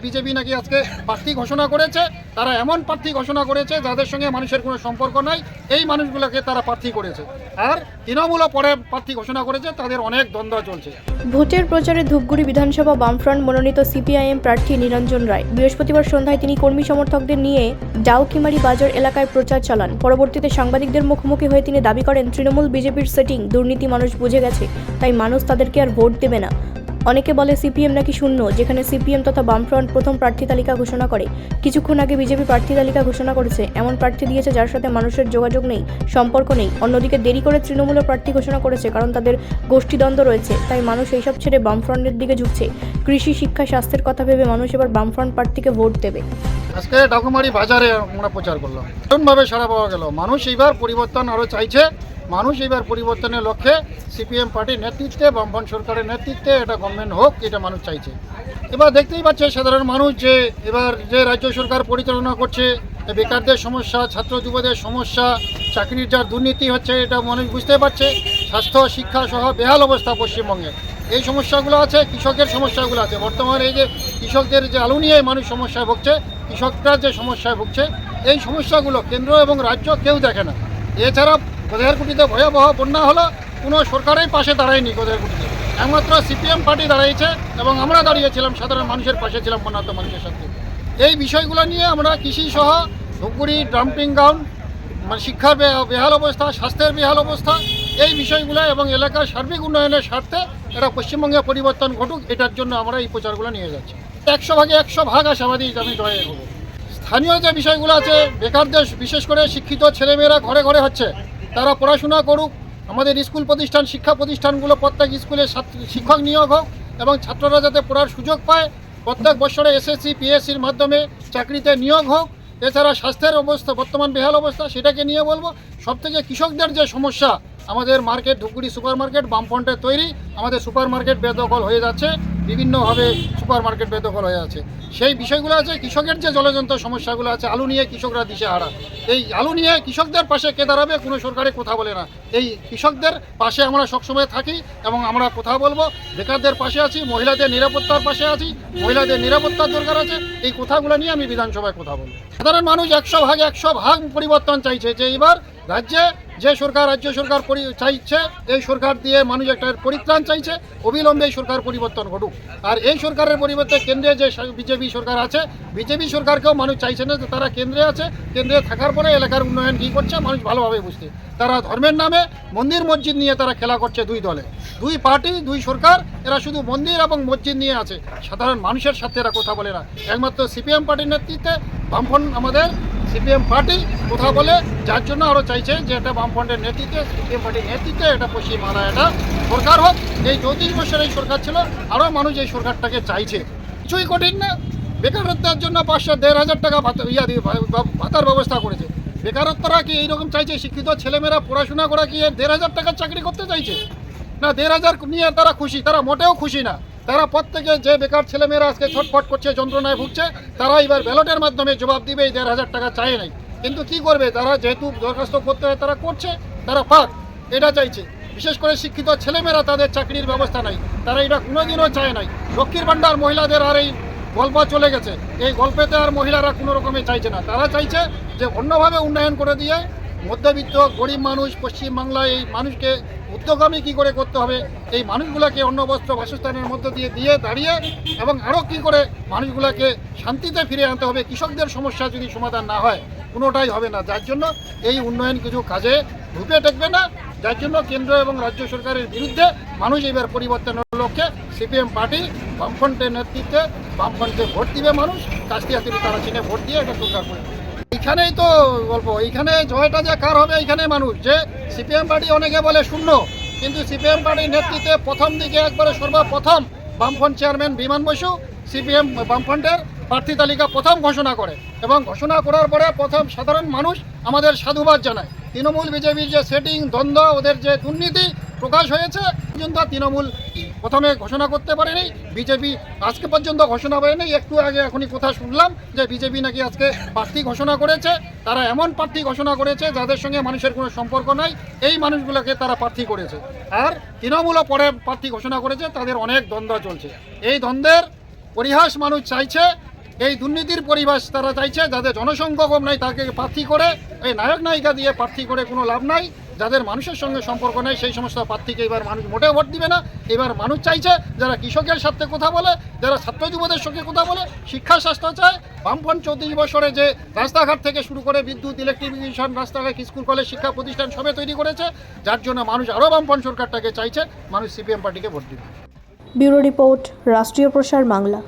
BJP নাকি আজকে প্রার্থী ঘোষণা করেছে, তারা এমন প্রার্থী ঘোষণা করেছে যাদের সঙ্গে মানুষের কোনো সম্পর্ক নাই, এই মানুষগুলোকে তারা প্রার্থী করেছে। আর তৃণমূলও পরে প্রার্থী ঘোষণা করেছে, তাদের অনেক দ্বন্দ্ব চলছে। ভোটের প্রচারে ধূপগুড়ি বিধানসভা বামফ্রন্ট মনোনীত সিপিআইএম প্রার্থী নিরঞ্জন রায় বৃহস্পতিবার সন্ধ্যায় তিনি কর্মী সমর্থকদের নিয়ে ডাউকিমারি বাজার এলাকায় প্রচার চালান। পরবর্তীতে সাংবাদিকদের মুখোমুখি হয়ে তিনি দাবি করেন, তৃণমূল বিজেপির সেটিং দুর্নীতি মানুষ বুঝে গেছে, তাই মানুষ তাদেরকে আর ভোট দেবে না। অনেকে বলে সিপিএম নাকি শূন্য, যেখানে সিপিএম তথা বামফ্রন্ট প্রথম প্রার্থী তালিকা ঘোষণা করে। কিছুক্ষণ আগে বিজেপি প্রার্থী তালিকা ঘোষণা করেছে, এমন প্রার্থী দিয়েছে যার সাথে মানুষের যোগাযোগ নেই, সম্পর্ক নেই। অন্যদিকে দেরি করে তৃণমূলের প্রার্থী ঘোষণা করেছে, কারণ তাদের গোষ্ঠীদ্বন্দ্ব রয়েছে, তাই মানুষ এইসব ছেড়ে বামফ্রন্টের দিকে ঝুঁকছে। কৃষি, শিক্ষা, স্বাস্থ্যের কথা ভেবে মানুষ এবার বামফ্রন্ট প্রার্থীকে ভোট দেবে। আজকে ডাকুমারি বাজারে আমরা প্রচার করলাম, এমনভাবে সারা পাওয়া গেল। মানুষ এইবার পরিবর্তন আরও চাইছে। মানুষ এইবার পরিবর্তনের লক্ষ্যে সিপিএম পার্টির নেতৃত্বে, বামফ্রন্ট সরকারের নেতৃত্বে এটা গভর্নমেন্ট হোক, এটা মানুষ চাইছে। এবার দেখতেই পাচ্ছে সাধারণ মানুষ যে এবার যে রাজ্য সরকার পরিচালনা করছে, বেকারদের সমস্যা, ছাত্র যুবদের সমস্যা, চাকরির যা দুর্নীতি হচ্ছে, এটা মানুষ বুঝতে পারছে। স্বাস্থ্য, শিক্ষা সহ বেহাল অবস্থা পশ্চিমবঙ্গে, এই সমস্যাগুলো আছে। কৃষকের সমস্যাগুলো আছে। বর্তমানে এই যে কৃষকদের যে আলু নিয়ে মানুষ সমস্যায় ভুগছে, কৃষকরা যে সমস্যায় ভুগছে, এই সমস্যাগুলো কেন্দ্র এবং রাজ্য কেউ দেখে না। এছাড়া গোদাইয়ারকুটিতে ভয়াবহ বন্যা হলো, কোনো সরকারের পাশে দাঁড়ায়নি। গোদাইয়ারকুটিতে একমাত্র সিপিএম পার্টি দাঁড়িয়েছে এবং আমরা দাঁড়িয়েছিলাম, সাধারণ মানুষের পাশে ছিলাম, বন্যার্ত মানুষের সাথে। এই বিষয়গুলো নিয়ে আমরা কৃষি সহ ধূপগুড়ি ডাম্পিং গ্রাউন্ড, মানে শিক্ষার বেহাল অবস্থা, স্বাস্থ্যের বেহাল অবস্থা, এই বিষয়গুলো এবং এলাকার সার্বিক উন্নয়নের স্বার্থে এটা পশ্চিমবঙ্গে পরিবর্তন ঘটুক, এটার জন্য আমরা এই প্রচারগুলো নিয়ে যাচ্ছি। 100 ভাগে 100 ভাগ আশাবাদী আমি জয় হব। স্থানীয় যে বিষয়গুলো আছে, বেকারদের বিশেষ করে শিক্ষিত ছেলেমেয়েরা ঘরে ঘরে হচ্ছে, তারা পড়াশোনা করুক। আমাদের স্কুল প্রতিষ্ঠান, শিক্ষা প্রতিষ্ঠানগুলো প্রত্যেক স্কুলে শিক্ষক নিয়োগ হোক এবং ছাত্ররা যাতে পড়ার সুযোগ পায়। প্রত্যেক বছরে এসএসসি, পিএসসির মাধ্যমে চাকরিতে নিয়োগ হোক। এছাড়া স্বাস্থ্যের অবস্থা বর্তমান বেহাল অবস্থা, সেটাকে নিয়ে বলবো। সবথেকে কৃষকদের যে সমস্যা, আমাদের মার্কেট ধূপগুড়ি সুপার মার্কেট বামফ্রন্টের তৈরি, আমাদের সুপার মার্কেট বেদখল হয়ে যাচ্ছে, বিভিন্নভাবে সুপার মার্কেট বেদখল হয়ে আছে। সেই বিষয়গুলো আছে। কৃষকের যে জলজন্ত সমস্যাগুলো আছে, আলু নিয়ে কৃষকরা দিশেহারা। এই আলু নিয়ে কৃষকদের পাশে কে দাঁড়াবে, কোনো সরকারে কথা বলে না। এই কৃষকদের পাশে আমরা সবসময় থাকি এবং আমরা কথা বলবো। বেকারদের পাশে আছি, মহিলাদের নিরাপত্তার পাশে আছি, মহিলাদের নিরাপত্তার দরকার আছে। এই কথাগুলো নিয়ে আমি বিধানসভায় কথা বলবো। সাধারণ মানুষ 100 ভাগে 100 ভাগ পরিবর্তন চাইছে, যে এবার রাজ্যে যে সরকার, রাজ্য সরকার চাইছে, এই সরকার দিয়ে মানুষ একটা পরিত্রাণ চাইছে। অবিলম্বে এই সরকার পরিবর্তন ঘটুক। আর এই সরকারের পরিবর্তে কেন্দ্রে যে বিজেপি সরকার আছে, বিজেপি সরকারকেও মানুষ চাইছে না যে তারা কেন্দ্রে আছে। কেন্দ্রে থাকার পরে এলাকার উন্নয়ন কী করছে মানুষ ভালোভাবে বুঝতে। তারা ধর্মের নামে মন্দির মসজিদ নিয়ে তারা খেলা করছে। দুই দলে, দুই পার্টি, দুই সরকার, এরা শুধু মন্দির এবং মসজিদ নিয়ে আছে। সাধারণ মানুষের সাথে এরা কথা বলে না। একমাত্র সিপিএম পার্টির নেতৃত্বে বামফ্রন্ট, আমাদের সিপিএম পার্টি কথা বলে, যার জন্য আরও চাইছে যে এটা বামফ্রন্টের নেতৃত্বে, সিপিএম পার্টির নেতৃত্বে এটা পশ্চিমবাংলায় একটা সরকার হোক। এই 34 বছর এই সরকার ছিল, আরও মানুষ এই সরকারটাকে চাইছে। কিছুই কঠিন না। বেকারত্বের জন্য 500-1,500 টাকা ভাতার ব্যবস্থা করেছে। বেকারত্বরা কি এইরকম চাইছে? শিক্ষিত ছেলেমেয়েরা পড়াশোনা করা কি 1,500 টাকার চাকরি করতে চাইছে? না, 1,500 নিয়ে তারা খুশি? তারা মোটেও খুশি না। তারা প্রত্যেকে যে বেকার ছেলেমেয়েরা আজকে ছটফট করছে, যন্ত্রণায় ভুগছে, তারা এবার ব্যালটের মাধ্যমে জবাব দিবে এই 1,500 টাকা চাই নাই। কিন্তু কি করবে তারা? যেহেতু দরখাস্ত করতে হয় তারা করছে, তারা পাক, এটা চাইছে। বিশেষ করে শিক্ষিত ছেলেমেয়েরা, তাদের চাকরির ব্যবস্থা নাই, তারা এটা কোনোদিনও চায় নাই। লক্ষ্মীর ভাণ্ডার মহিলাদের আর এই গল্প চলে গেছে, এই গল্পেতে আর মহিলারা কোনো রকমে চাইছে না। তারা চাইছে যে অন্যভাবে উন্নয়ন করে দিয়ে মধ্যবিত্ত গরিব মানুষ, পশ্চিমবাংলায় এই মানুষকে উদ্যোগামী কী করে করতে হবে, এই মানুষগুলোকে অন্ন বস্ত্র বাসস্থানের মধ্য দিয়ে দাঁড়িয়ে এবং আরও কী করে মানুষগুলোকে শান্তিতে ফিরে আনতে হবে। কৃষকদের সমস্যা যদি সমাধান না হয়, কোনোটাই হবে না। যার জন্য এই উন্নয়ন কিছু কাজে রূপে টেকবে না। যার জন্য কেন্দ্র এবং রাজ্য সরকারের বিরুদ্ধে মানুষ এবার পরিবর্তনের লক্ষ্যে সিপিএম পার্টি বামফ্রন্টের নেতৃত্বে বামফ্রন্টে ভোট দিবে। মানুষ কাস্তিয়া থেকে তারা চিনে ভোট দিয়ে এটা সরকার করে। এইখানেই তো গল্প। এইখানে জয়টা যে কার হবে, এইখানে মানুষ যে সিপিএম পার্টি অনেকে বলে শূন্য, কিন্তু সিপিএম পার্টির নেতৃত্বে প্রথম দিকে একবারে সর্বপ্রথম বামফ্রন্ট চেয়ারম্যান বিমান বসু সিপিএম বামফ্রন্টের প্রার্থী তালিকা প্রথম ঘোষণা করে এবং ঘোষণা করার পরে প্রথম সাধারণ মানুষ আমাদের সাধুবাদ জানায়। তৃণমূল বিজেপির যে সেটিং, দ্বন্দ্ব, ওদের যে দুর্নীতি প্রকাশ হয়েছে, পর্যন্ত তৃণমূল প্রথমে ঘোষণা করতে পারেনি, বিজেপি আজকে পর্যন্ত ঘোষণা করেনি। একটু আগে এখনই কথা শুনলাম যে বিজেপি নাকি আজকে প্রার্থী ঘোষণা করেছে। তারা এমন প্রার্থী ঘোষণা করেছে যাদের সঙ্গে মানুষের কোনো সম্পর্ক নাই, এই মানুষগুলোকে তারা প্রার্থী করেছে। আর তৃণমূলও পরে প্রার্থী ঘোষণা করেছে, তাদের অনেক দ্বন্দ্ব চলছে। এই দ্বন্দ্বের পরিহাস মানুষ চাইছে, এই দুর্নীতির পরিবেশ তারা চাইছে। যাদের জনসংখ্যা কম নাই তাকে প্রার্থী করে, এই নায়ক নায়িকা দিয়ে প্রার্থী করে কোনো লাভ নাই। যাদের মানুষের সঙ্গে সম্পর্ক নেই সেই সমস্ত প্রার্থীকে এবার মানুষ মোটেও ভোট দিবে না। এবার মানুষ চাইছে যারা কৃষকের সাথে কথা বলে, যারা ছাত্র যুবদের সঙ্গে কথা বলে, শিক্ষা স্বাস্থ্য চায়। বামফ্রন্ট 34 বছরে যে রাস্তাঘাট থেকে শুরু করে বিদ্যুৎ, ইলেকট্রিফিকেশন, রাস্তাঘাট, স্কুল, কলেজ, শিক্ষা প্রতিষ্ঠান সবে তৈরি করেছে, যার জন্য মানুষ আরও বামফ্রন্ট সরকারটাকে চাইছে। মানুষ সিপিএম পার্টিকে ভোট দিবে। ব্যুরো রিপোর্ট, রাষ্ট্রীয় প্রসার বাংলা।